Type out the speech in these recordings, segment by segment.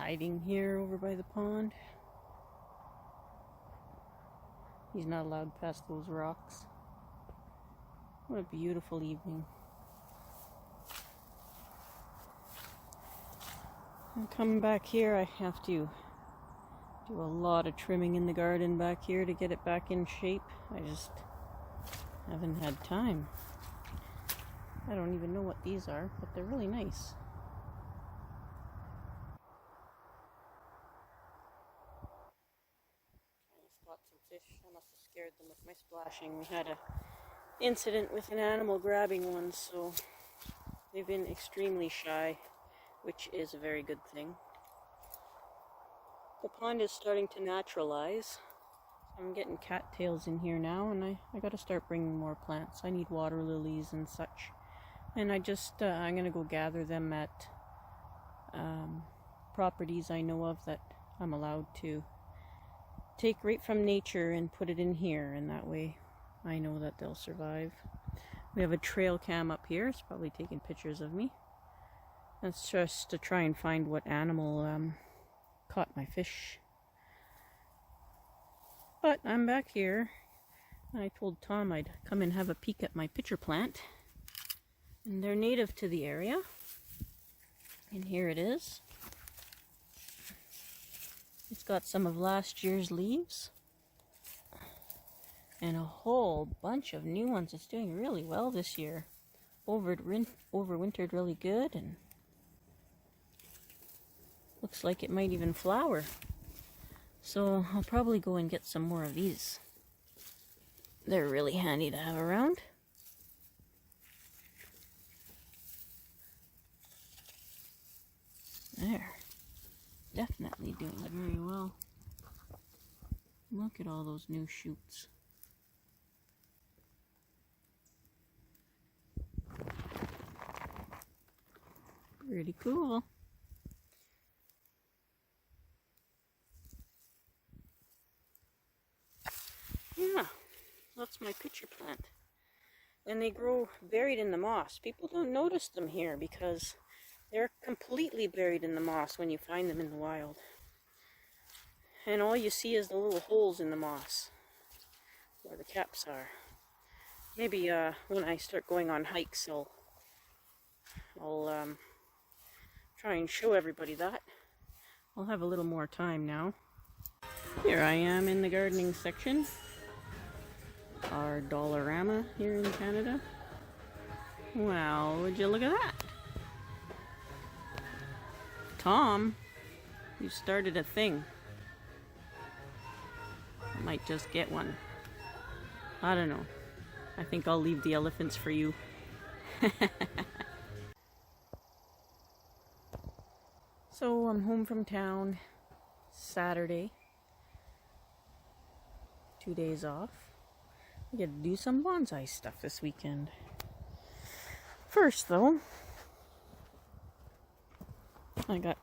hiding here over by the pond. He's not allowed past those rocks. What a beautiful evening. I'm coming back here. I have to do a lot of trimming in the garden back here to get it back in shape. I just haven't had time. I don't even know what these are, but they're really nice. I just caught some fish. I must have scared them with my splashing. We had an incident with an animal grabbing one, so they've been extremely shy, which is a very good thing. The pond is starting to naturalize. I'm getting cattails in here now, and I gotta start bringing more plants. I need water lilies and such. And I'm gonna go gather them at properties I know of that I'm allowed to take right from nature and put it in here, and that way I know that they'll survive. We have a trail cam up here. It's probably taking pictures of me. That's just to try and find what animal caught my fish. But I'm back here. I told Tom I'd come and have a peek at my pitcher plant. And they're native to the area. And here it is. It's got some of last year's leaves. And a whole bunch of new ones. It's doing really well this year. Overwintered really good, and looks like it might even flower. So I'll probably go and get some more of these. They're really handy to have around. There. Definitely doing very well. Look at all those new shoots. Pretty cool. Yeah, that's my pitcher plant. And they grow buried in the moss. People don't notice them here because they're completely buried in the moss when you find them in the wild. And all you see is the little holes in the moss where the caps are. Maybe when I start going on hikes, I'll try and show everybody that. I'll have a little more time now. Here I am in the gardening section. Our Dollarama here in Canada. Wow, would you look at that? Tom, you started a thing. I might just get one. I don't know. I think I'll leave the elephants for you. So I'm home from town Saturday. 2 days off. I get to do some bonsai stuff this weekend. First though, I got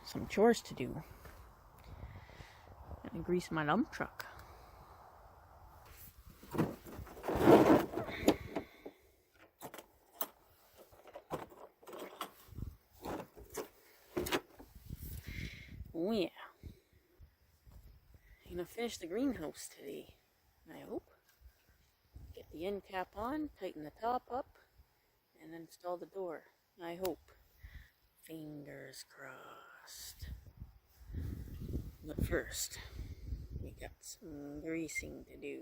some chores to do. Gotta grease my dump truck. Oh yeah. I'm gonna finish the greenhouse today, I hope. Get the end cap on, tighten the top up, and then install the door, I hope. Fingers crossed. But first, we got some greasing to do.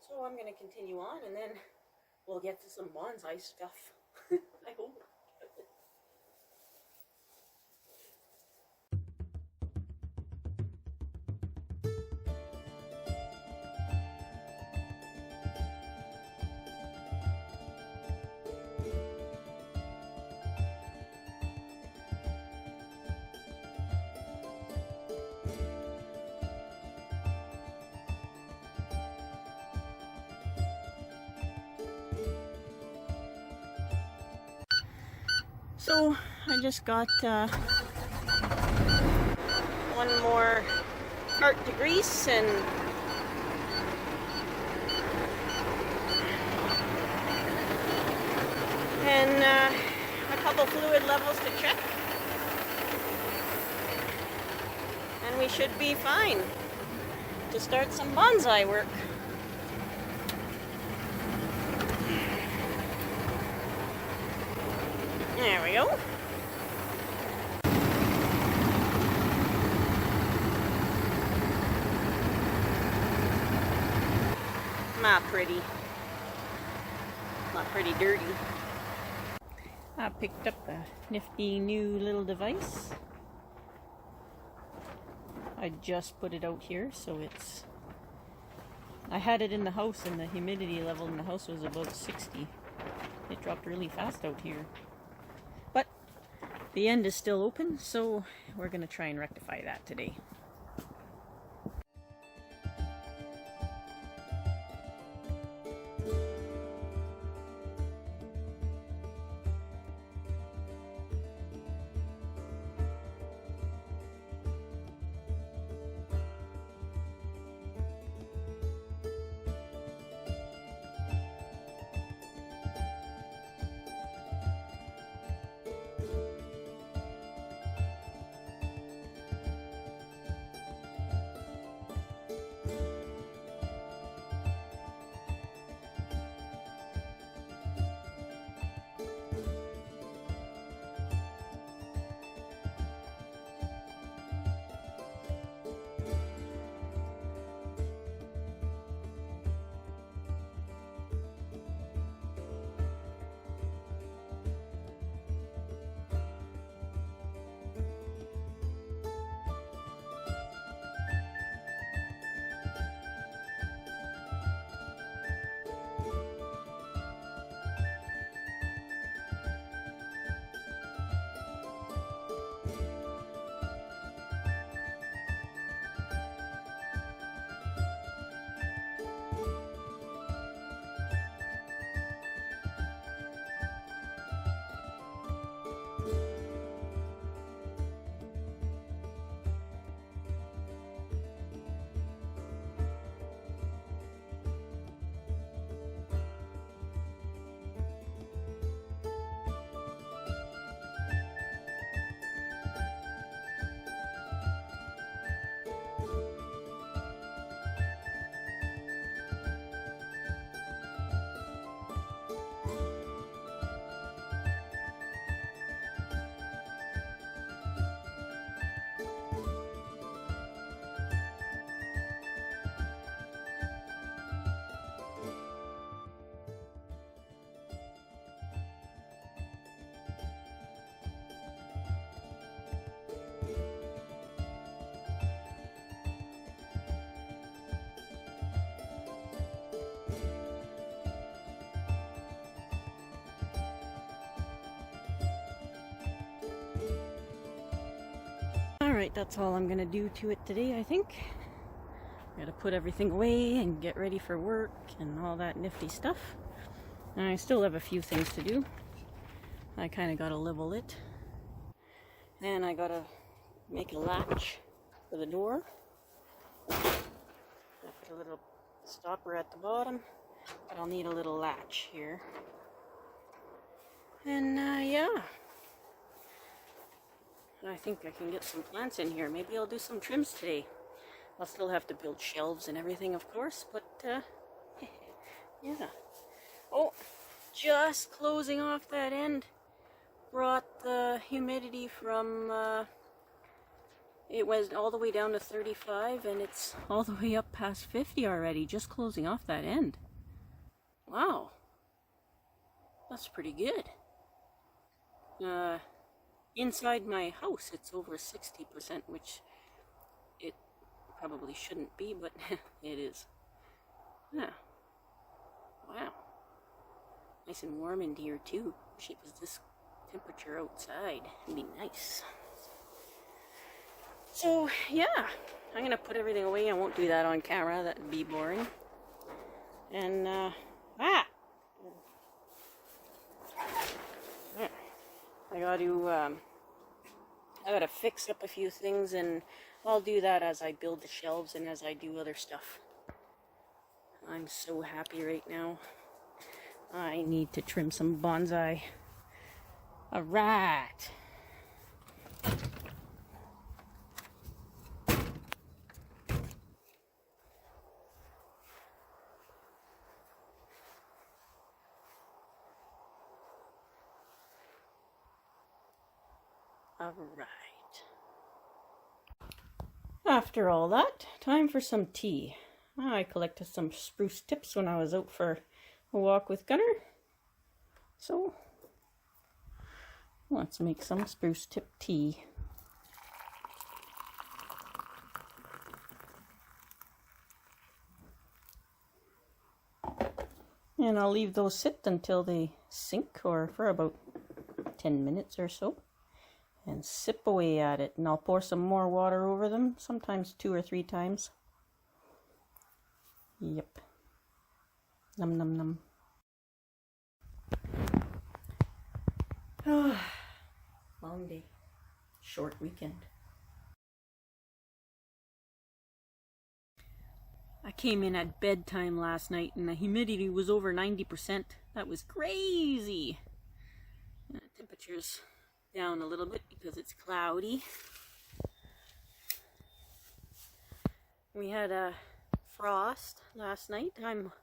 So I'm going to continue on, and then we'll get to some bonsai stuff. I hope. So I just got one more cart to grease and a couple fluid levels to check, and we should be fine to start some bonsai work. There we go. Not pretty dirty. I picked up a nifty new little device. I just put it out here, so I had it in the house and the humidity level in the house was about 60. It dropped really fast out here. But the end is still open, so we're going to try and rectify that today. Alright, that's all I'm gonna do to it today, I think. I gotta put everything away and get ready for work and all that nifty stuff. And I still have a few things to do. I kind of gotta level it. And I gotta make a latch for the door. I put a little stopper at the bottom, but I'll need a little latch here. And yeah. I think I can get some plants in here. Maybe I'll do some trims today. I'll still have to build shelves and everything, of course, but yeah. Oh, just closing off that end brought the humidity from, it was all the way down to 35, and it's all the way up past 50 already, just closing off that end. Wow. That's pretty good. Inside my house, it's over 60%, which it probably shouldn't be, but it is. Yeah. Wow. Nice and warm in here, too. Wish it was this temperature outside. It'd be nice. So, yeah. I'm going to put everything away. I won't do that on camera. That'd be boring. And, I gotta fix up a few things, and I'll do that as I build the shelves and as I do other stuff. I'm so happy right now. I need to trim some bonsai. All right. All right. After all that, time for some tea. I collected some spruce tips when I was out for a walk with Gunner. So, let's make some spruce tip tea. And I'll leave those sit until they sink, or for about 10 minutes or so. And sip away at it. And I'll pour some more water over them, sometimes 2 or 3 times. Yep. Num num num. Long day. Short weekend. I came in at bedtime last night and the humidity was over 90%. That was crazy. Temperature's down a little bit because it's cloudy. We had a frost last night. I'm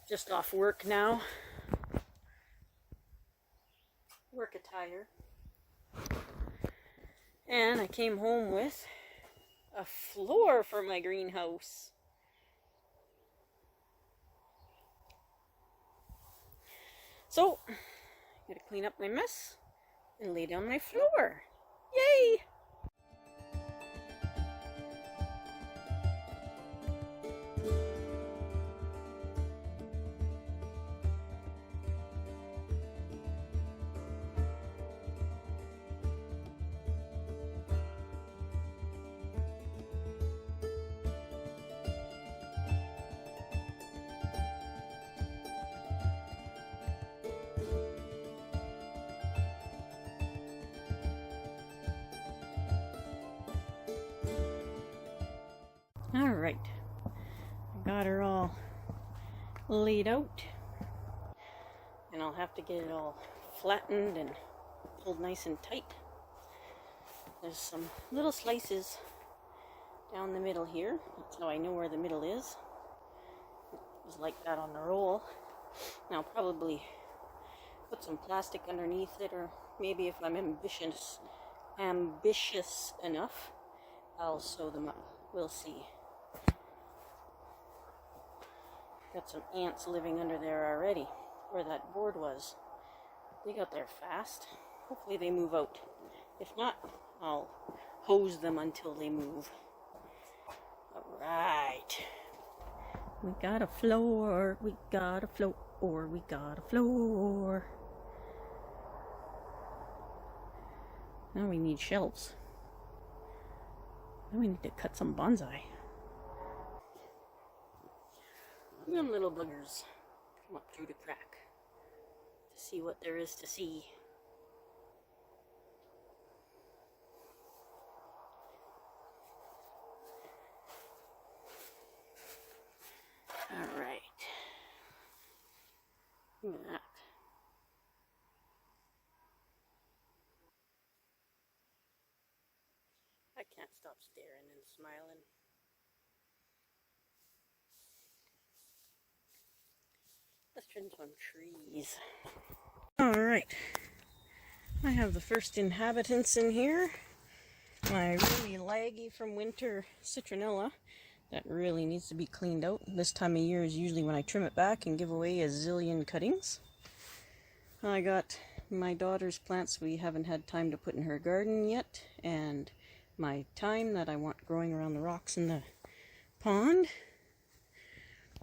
just off work now. Work attire. And I came home with a floor for my greenhouse. So, I gotta clean up my mess and lay down my floor. Yay! Alright, I got her all laid out, and I'll have to get it all flattened and pulled nice and tight. There's some little slices down the middle here. That's how I know where the middle is. It was like that on the roll. Now I'll probably put some plastic underneath it, or maybe if I'm ambitious enough, I'll sew them up. We'll see. Got some ants living under there already, where that board was. They got there fast. Hopefully they move out. If not, I'll hose them until they move. Alright. We got a floor, we got a floor, we got a floor. Now we need shelves. Now we need to cut some bonsai. Them little buggers come up through the crack to see what there is to see. Alright. Look at that. I can't stop staring and smiling. Let's trim some trees. Alright. I have the first inhabitants in here. My really laggy from winter citronella that really needs to be cleaned out. This time of year is usually when I trim it back and give away a zillion cuttings. I got my daughter's plants we haven't had time to put in her garden yet, and my thyme that I want growing around the rocks in the pond.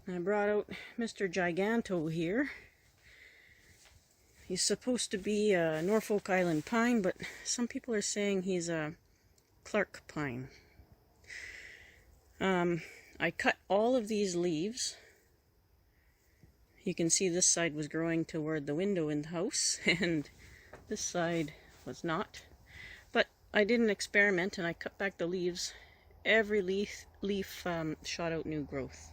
I brought out Mr. Giganto here. He's supposed to be a Norfolk Island pine, but some people are saying he's a Clark pine. I cut all of these leaves. You can see this side was growing toward the window in the house, and This side was not. But I did an experiment and I cut back the leaves. Every leaf shot out new growth.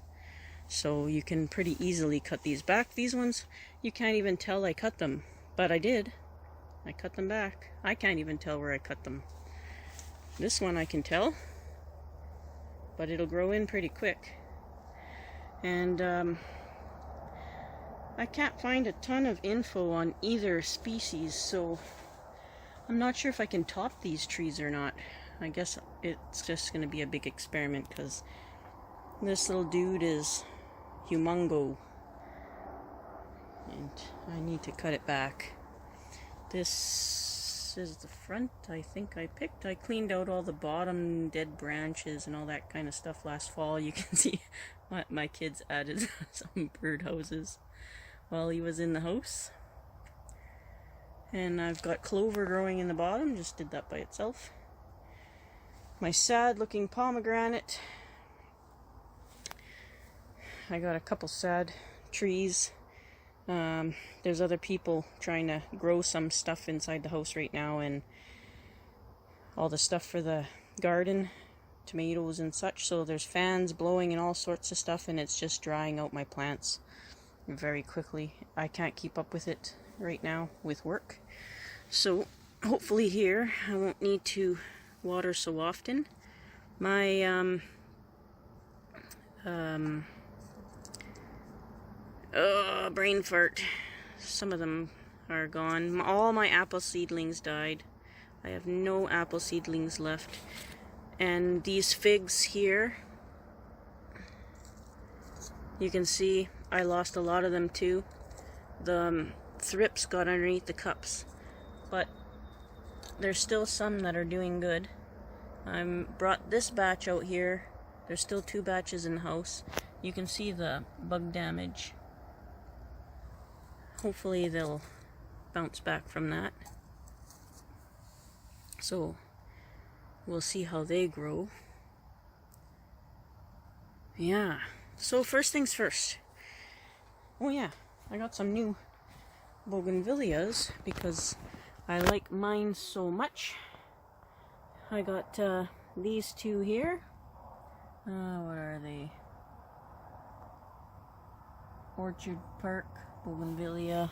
So you can pretty easily cut these back. These ones, you can't even tell I cut them. But I did. I cut them back. I can't even tell where I cut them. This one I can tell. But it'll grow in pretty quick. And I can't find a ton of info on either species, so I'm not sure if I can top these trees or not. I guess it's just going to be a big experiment because this little dude is humongo. And I need to cut it back. This is the front I think I picked. I cleaned out all the bottom dead branches and all that kind of stuff last fall. You can see my kids added some birdhouses while he was in the house. And I've got clover growing in the bottom, just did that by itself. My sad looking pomegranate. I got a couple sad trees. There's other people trying to grow some stuff inside the house right now, and all the stuff for the garden, tomatoes and such, so there's fans blowing and all sorts of stuff, and it's just drying out my plants very quickly. I can't keep up with it right now with work, so hopefully here I won't need to water so often. My brain fart. Some of them are gone. All my apple seedlings died. I have no apple seedlings left. And these figs here, you can see I lost a lot of them too. The thrips got underneath the cups, but there's still some that are doing good. I brought this batch out here. There's still 2 batches in the house. You can see the bug damage. Hopefully they'll bounce back from that. So we'll see how they grow. Yeah. So first things first. Oh yeah, I got some new bougainvilleas because I like mine so much. I got these 2 here. What are they? Orchard Park bougainvillea.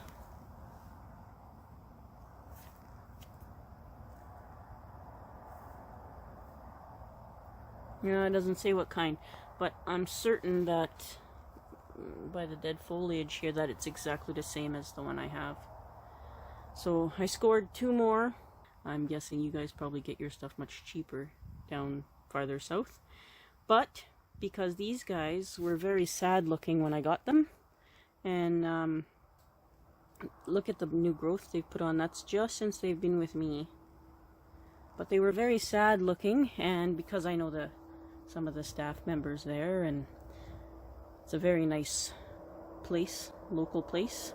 Yeah, it doesn't say what kind, but I'm certain that by the dead foliage here that it's exactly the same as the one I have. So I scored 2 more. I'm guessing you guys probably get your stuff much cheaper down farther south. But because these guys were very sad looking when I got them, and look at the new growth they've put on. That's just since they've been with me. But they were very sad looking, and because I know some of the staff members there, and it's a very nice place, local place.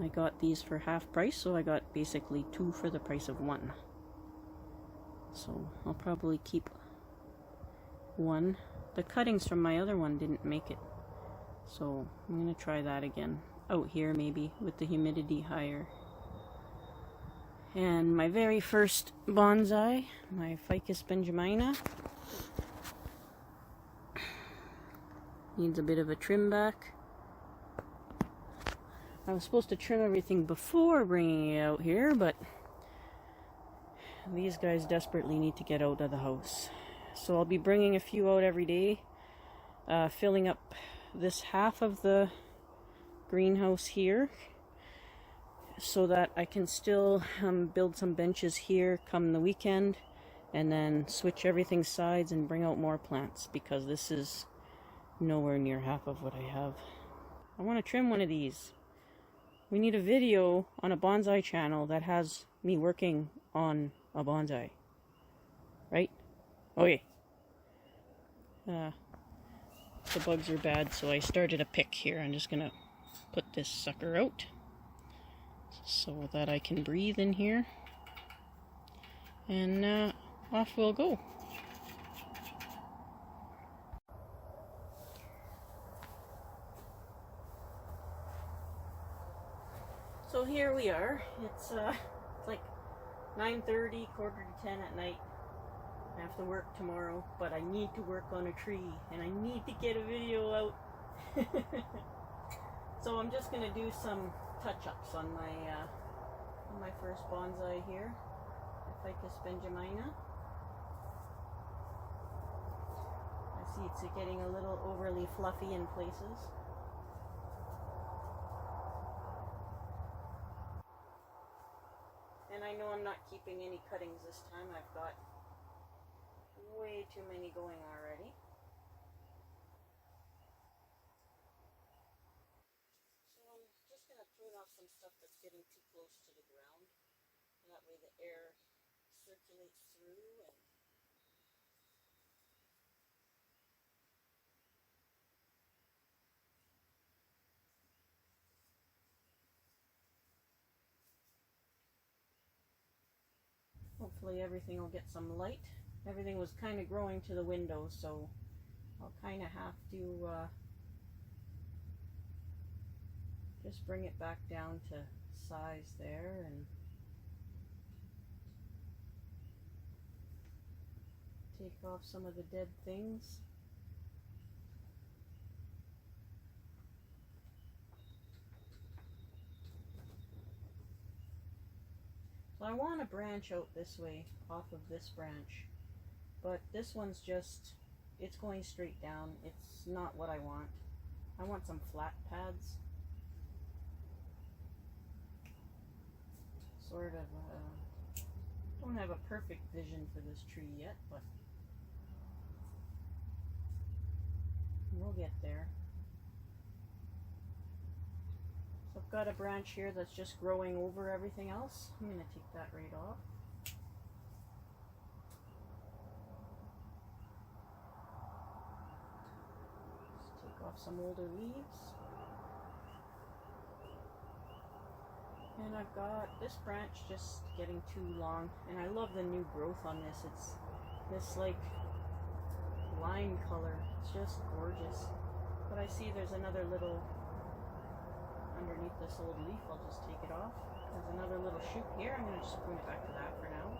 I got these for half price, so I got basically 2 for the price of 1. So I'll probably keep 1. The cuttings from my other one didn't make it, so I'm going to try that again. Out here maybe, with the humidity higher. And my very first bonsai, my Ficus benjamina. Needs a bit of a trim back. I was supposed to trim everything before bringing it out here, but these guys desperately need to get out of the house. So I'll be bringing a few out every day, filling up this half of the greenhouse here so that I can still build some benches here come the weekend, and then switch everything sides and bring out more plants, because this is nowhere near half of what I have. I want to trim one of these. We need a video on a bonsai channel that has me working on a bonsai. Right? Okay. The bugs are bad, so I started a pick here. I'm just gonna put this sucker out so that I can breathe in here. And off we'll go. So here we are. It's 9:30, quarter to 10 at night. I have to work tomorrow, but I need to work on a tree, and I need to get a video out. So I'm just going to do some touch-ups on my first bonsai here, the Ficus benjamina. I see it's getting a little overly fluffy in places. And I know I'm not keeping any cuttings this time. I've got way too many going already. So I'm just going to prune off some stuff that's getting too close to the ground. That way the air circulates through. And hopefully everything will get some light. Everything was kind of growing to the window, so I'll kind of have to just bring it back down to size there and take off some of the dead things. So I want to branch out this way off of this branch, but this one's just, it's going straight down. It's not what I want. I want some flat pads. Sort of, don't have a perfect vision for this tree yet, but we'll get there. So I've got a branch here that's just growing over everything else. I'm going to take that right off. Just take off some older leaves. And I've got this branch just getting too long, and I love the new growth on this. It's this like lime color. It's just gorgeous. But I see there's another little underneath this old leaf. I'll just take it off. There's another little shoot here. I'm going to just prune it back to that for now.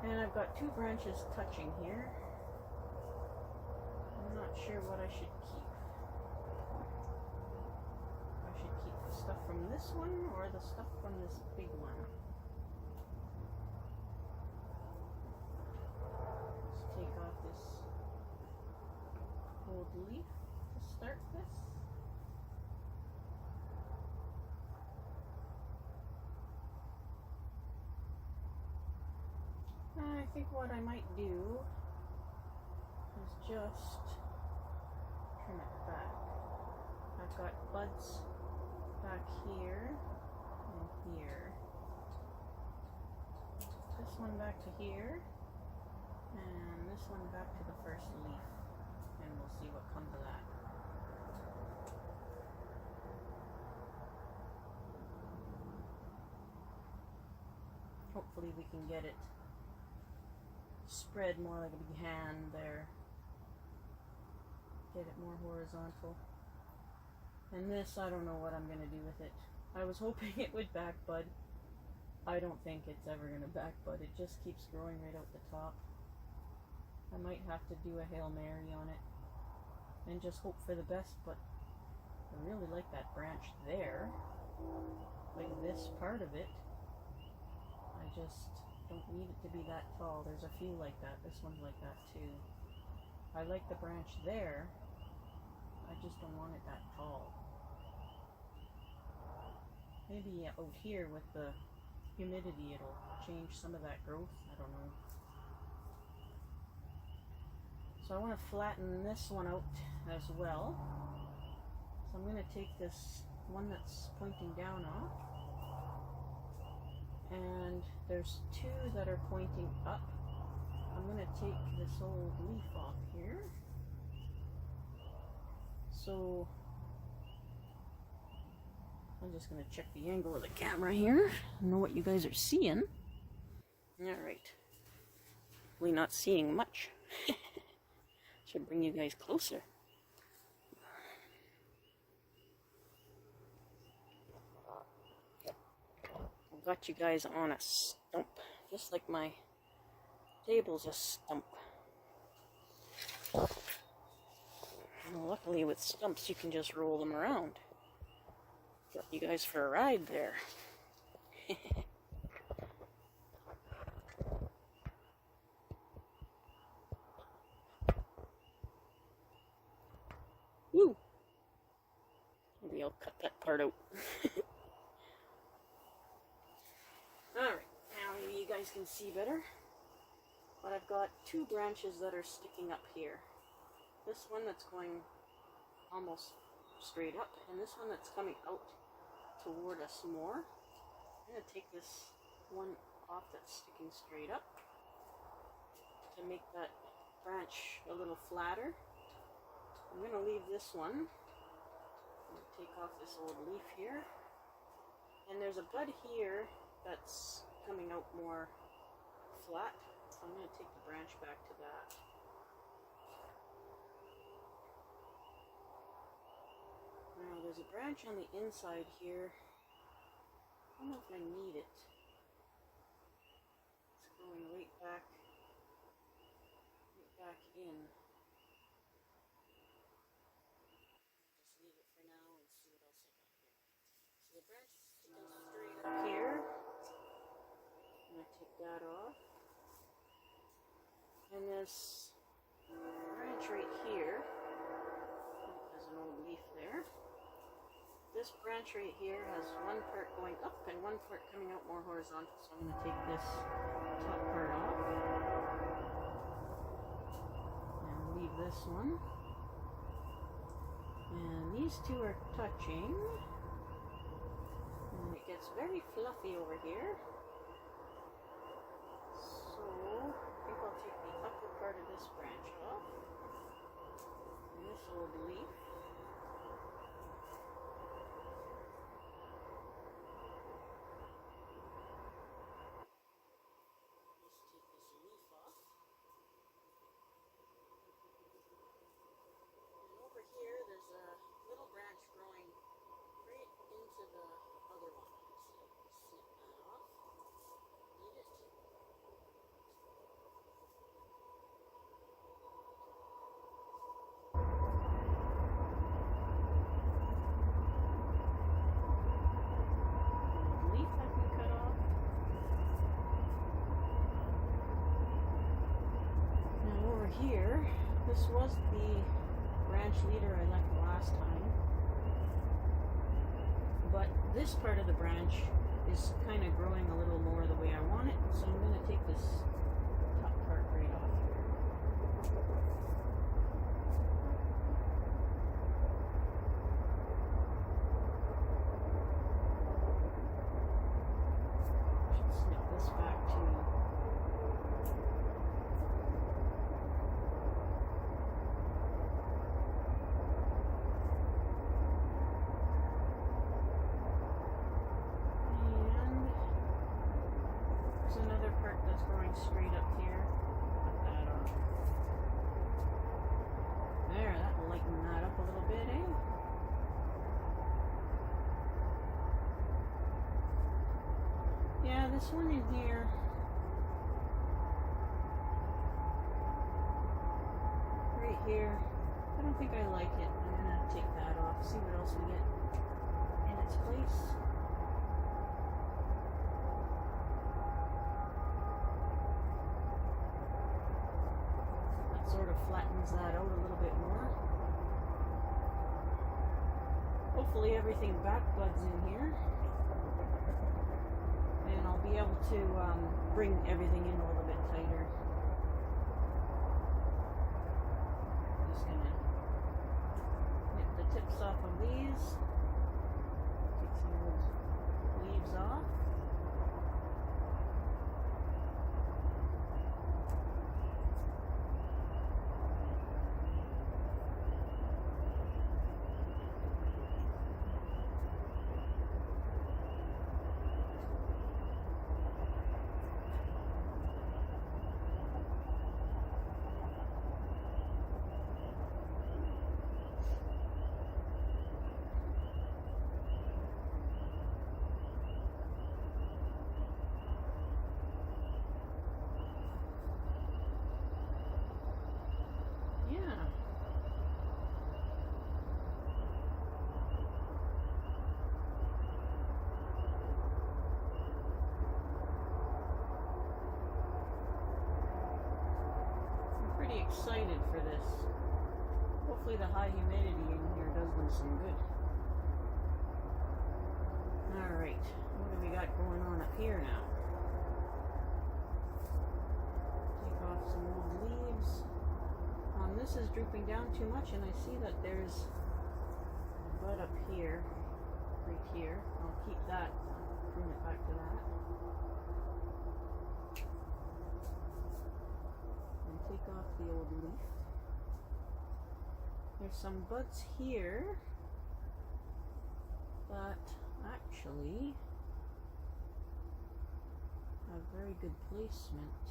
And I've got two branches touching here. I'm not sure what I should keep. I should keep the stuff from this one or the stuff from this big one. Let's take off this old leaf to start this. I think what I might do is just trim it back. I've got buds back here and here. This one back to here, and this one back to the first leaf, and we'll see what comes of that. Hopefully we can get it spread more like a big hand there. Get it more horizontal. And this, I don't know what I'm going to do with it. I was hoping it would back bud. I don't think it's ever going to back bud. It just keeps growing right out the top. I might have to do a Hail Mary on it and just hope for the best, but I really like that branch there. Like this part of it. I just don't need it to be that tall. There's a few like that. This one's like that too. I like the branch there. I just don't want it that tall. Maybe out here with the humidity it'll change some of that growth. I don't know. So I want to flatten this one out as well. So I'm going to take this one that's pointing down off. And there's two that are pointing up. I'm going to take this old leaf off here. So I'm just going to check the angle of the camera here. I know what you guys are seeing. Alright. We're not seeing much. Should bring you guys closer. got you guys on a stump, just like my table's a stump. Well, luckily with stumps you can just roll them around. Got you guys for a ride there. Woo! Maybe I'll cut that part out. Alright, now maybe you guys can see better. But I've got two branches that are sticking up here. This one that's going almost straight up, and this one that's coming out toward us more. I'm going to take this one off that's sticking straight up to make that branch a little flatter. I'm going to leave this one. I'm going to take off this old leaf here. And there's a bud here that's coming out more flat. So I'm going to take the branch back to that. Now there's a branch on the inside here. I don't know if I need it. It's going right back in. Just leave it for now and see what else I got here. So the branch is sticking straight up here. I'm going to take that off. And this branch right here has an old leaf there. This branch right here has one part going up and one part coming out more horizontal. So I'm going to take this top part off and leave this one. And these two are touching. And it gets very fluffy over here. So I think I'll take the upper part of this branch off. And this old leaf. Here, this was the branch leader I left last time, but this part of the branch is kind of growing a little more the way I want it, so I'm going to take this top part right off here. Should snip this back to that's growing straight up here. Put that on. There, that'll lighten that up a little bit, eh? Yeah, this one in here. Right here. I don't think I like it. I'm gonna take that off, see what else we get in its place. Sort of flattens that out a little bit more. Hopefully everything back buds in here, and I'll be able to bring everything in a little bit tighter. Just gonna nip the tips off of these, take some old leaves off. excited for this. Hopefully the high humidity in here does them some good. Alright, what do we got going on up here now? Take off some old leaves. This is drooping down too much, and I see that there's a bud up here, right here. I'll keep that, bring it back to that. And take off the old leaf. There's some buds here that actually have very good placement.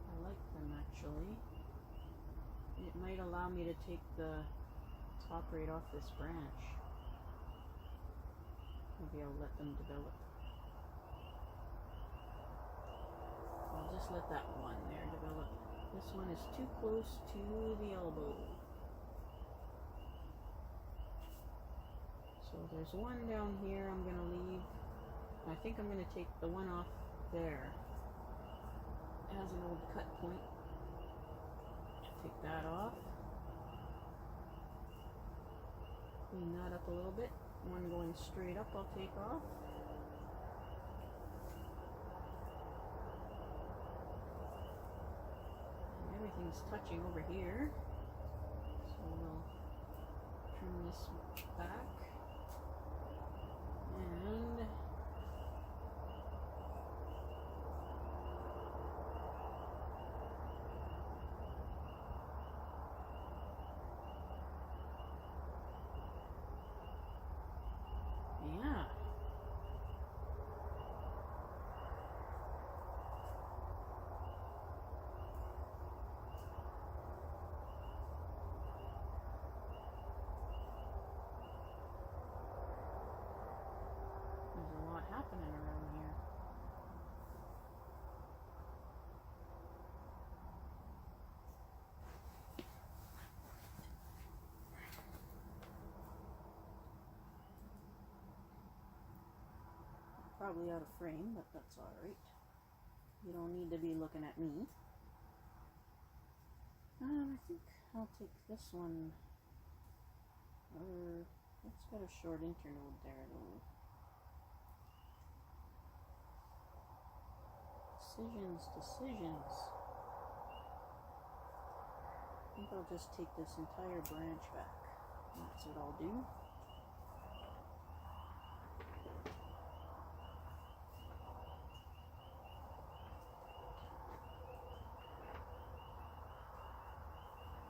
I like them actually. It might allow me to take the top right off this branch. Maybe I'll let them develop. I'll just let that one there develop. This one is too close to the elbow. So there's one down here I'm going to leave. I think I'm going to take the one off there. It has an old cut point. Take that off. Clean that up a little bit. One going straight up I'll take off. And everything's touching over here. So we'll trim this back. And yeah. There's a lot happening around here. Probably out of frame, but that's alright. You don't need to be looking at me. I think I'll take this one. It's got a short internode there though. Decisions. I think I'll just take this entire branch back. That's what I'll do.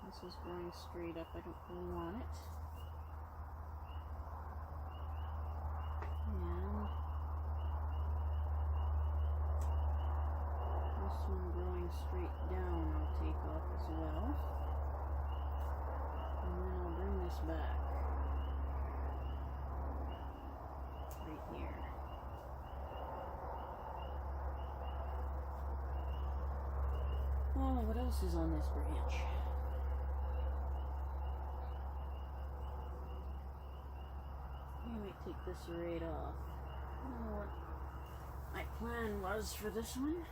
This is growing straight up. I don't really want it. And this one growing straight down I'll take off as well. And then I'll bring this back. Right here. Oh, what else is on this branch? I might take this right off. I don't know what my plan was for this one.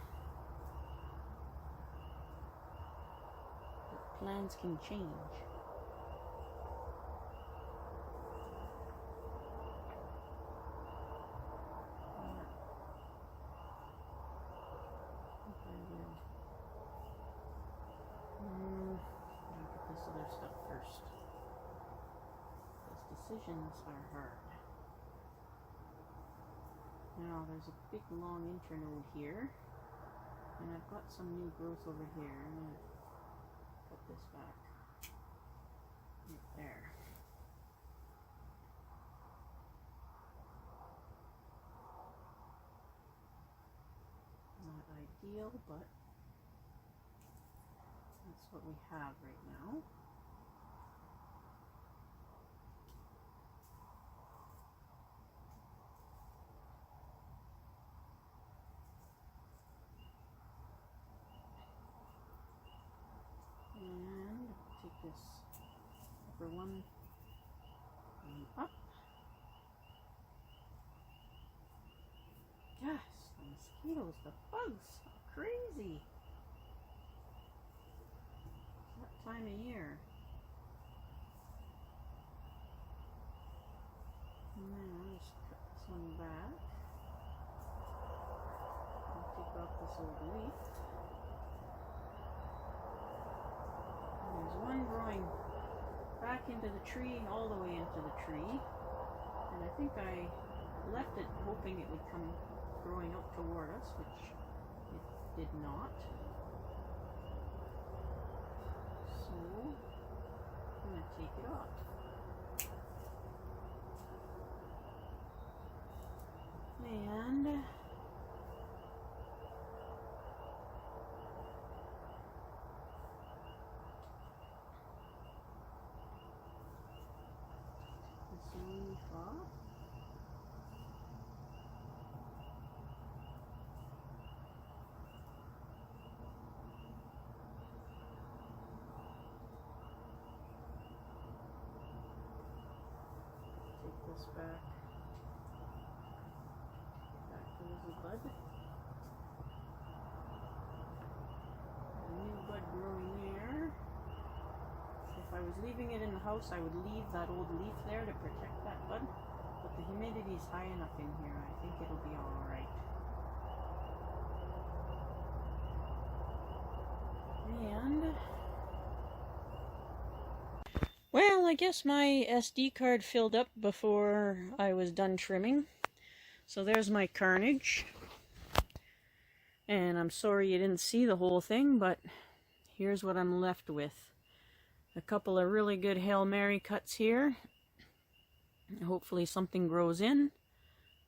But plans can change. I'll get this other stuff first. Because decisions are hard. Now there's a big long internode here, and I've got some new growth over here. I'm going to cut this back right there. Not ideal, but that's what we have right now. And take this upper one and up. Yes, the mosquitoes, the bugs are crazy. That time of year. And then I'll just cut this one back. I'll take off this old leaf. And there's one growing back into the tree, all the way into the tree. And I think I left it hoping it would come growing up toward us, which it did not. So I'm going to take it off. And this leaf off. Take this back. Bud. A new bud growing there. If I was leaving it in the house, I would leave that old leaf there to protect that bud. But the humidity is high enough in here, I think it'll be alright. And well, I guess my SD card filled up before I was done trimming. So there's my carnage. And I'm sorry you didn't see the whole thing, but here's what I'm left with. A couple of really good Hail Mary cuts here. Hopefully something grows in.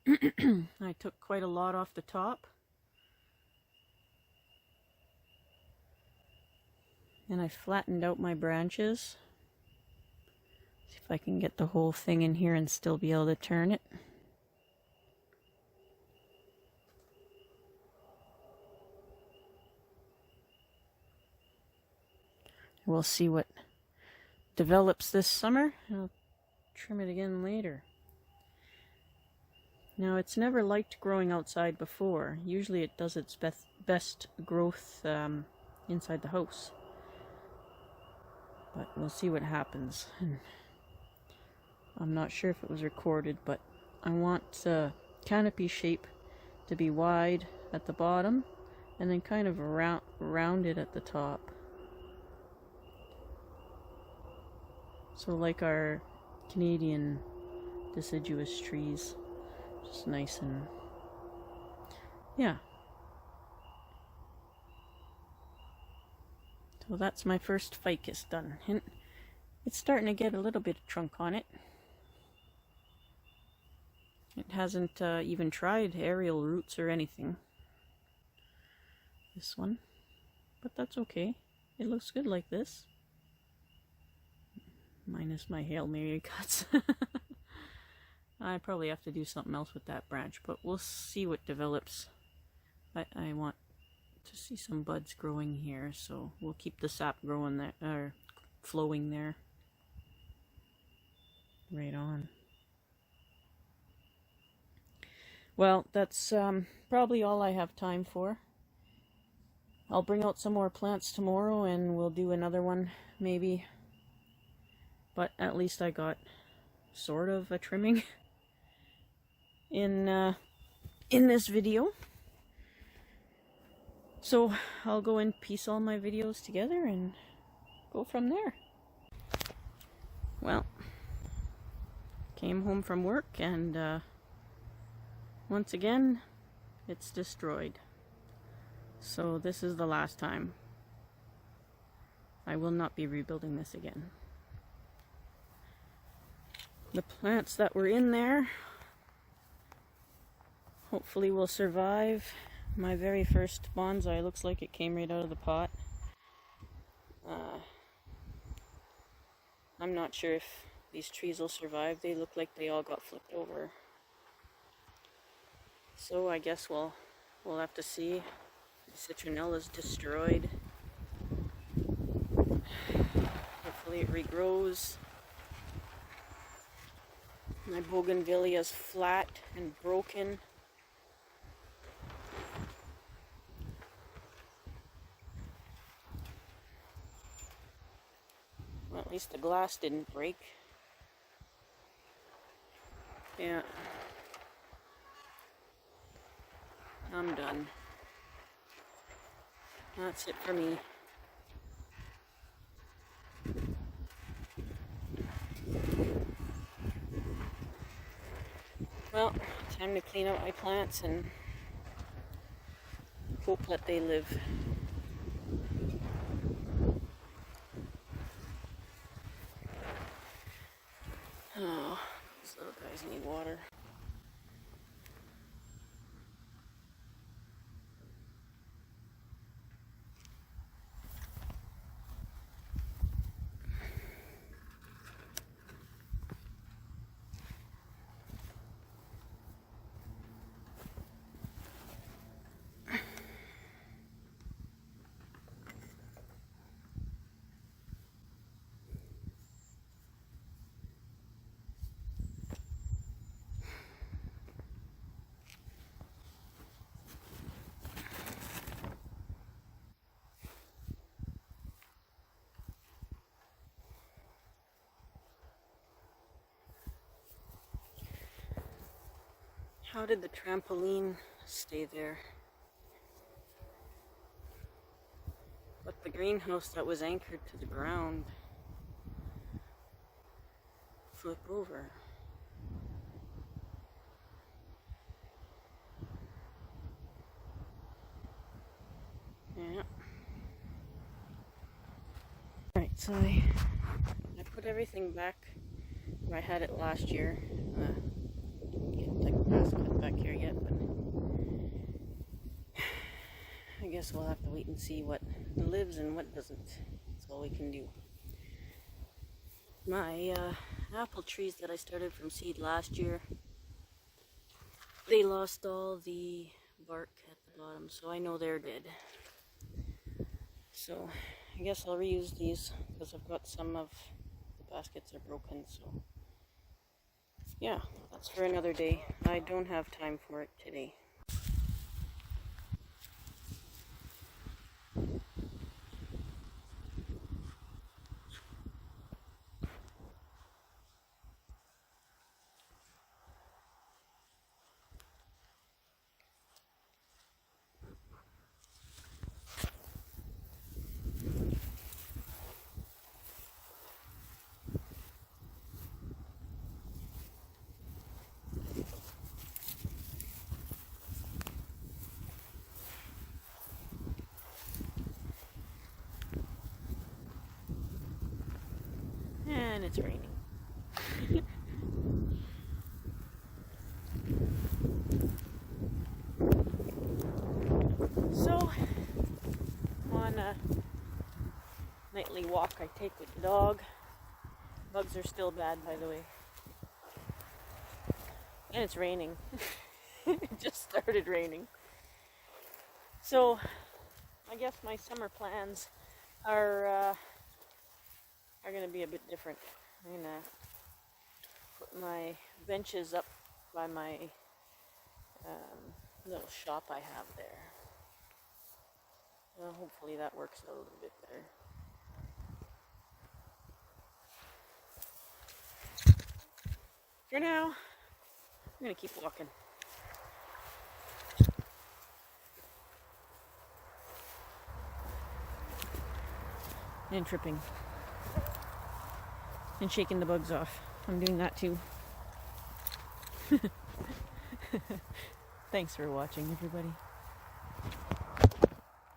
I took quite a lot off the top. And I flattened out my branches. See if I can get the whole thing in here and still be able to turn it. We'll see what develops this summer. I'll trim it again later. Now, it's never liked growing outside before. Usually it does its best growth inside the house. But we'll see what happens. I'm not sure if it was recorded, but I want the canopy shape to be wide at the bottom and then kind of rounded at the top. So like our Canadian deciduous trees, just nice and, yeah. So that's my first ficus done. And it's starting to get a little bit of trunk on it. It hasn't even tried aerial roots or anything. This one. But that's okay. It looks good like this. Minus my Hail Mary cuts. I probably have to do something else with that branch, but we'll see what develops. I want to see some buds growing here, so we'll keep the sap growing there, or flowing there. Right on. Well, that's probably all I have time for. I'll bring out some more plants tomorrow and we'll do another one, maybe. But at least I got sort of a trimming in this video. So I'll go and piece all my videos together and go from there. Well, came home from work and once again it's destroyed. So this is the last time. I will not be rebuilding this again. The plants that were in there hopefully will survive. My very first bonsai looks like it came right out of the pot. I'm not sure if these trees will survive. They look like they all got flipped over. So I guess we'll have to see. The citronella is destroyed. Hopefully it regrows. My bougainvillea is flat and broken. least the glass didn't break. Yeah. I'm done. That's it for me. Well, time to clean up my plants and hope that they live. Oh, these little guys need water. How did the trampoline stay there? But the greenhouse that was anchored to the ground flipped over. Yeah. Alright, so I put everything back where I had it last year. Can't take the basket back here yet, but I guess we'll have to wait and see what lives and what doesn't. That's all we can do. My apple trees that I started from seed last year, they lost all the bark at the bottom, so I know they're dead. So I guess I'll reuse these because I've got some of the baskets are broken, so yeah, that's for another day. I don't have time for it today. And it's raining. So, on a nightly walk I take with the dog. Bugs are still bad, by the way. And it's raining. It just started raining. So, I guess my summer plans are going to be a bit different. I'm going to put my benches up by my little shop I have there. Well, hopefully that works out a little bit better. For now, I'm going to keep walking. And tripping. And shaking the bugs off. I'm doing that too. Thanks for watching, everybody.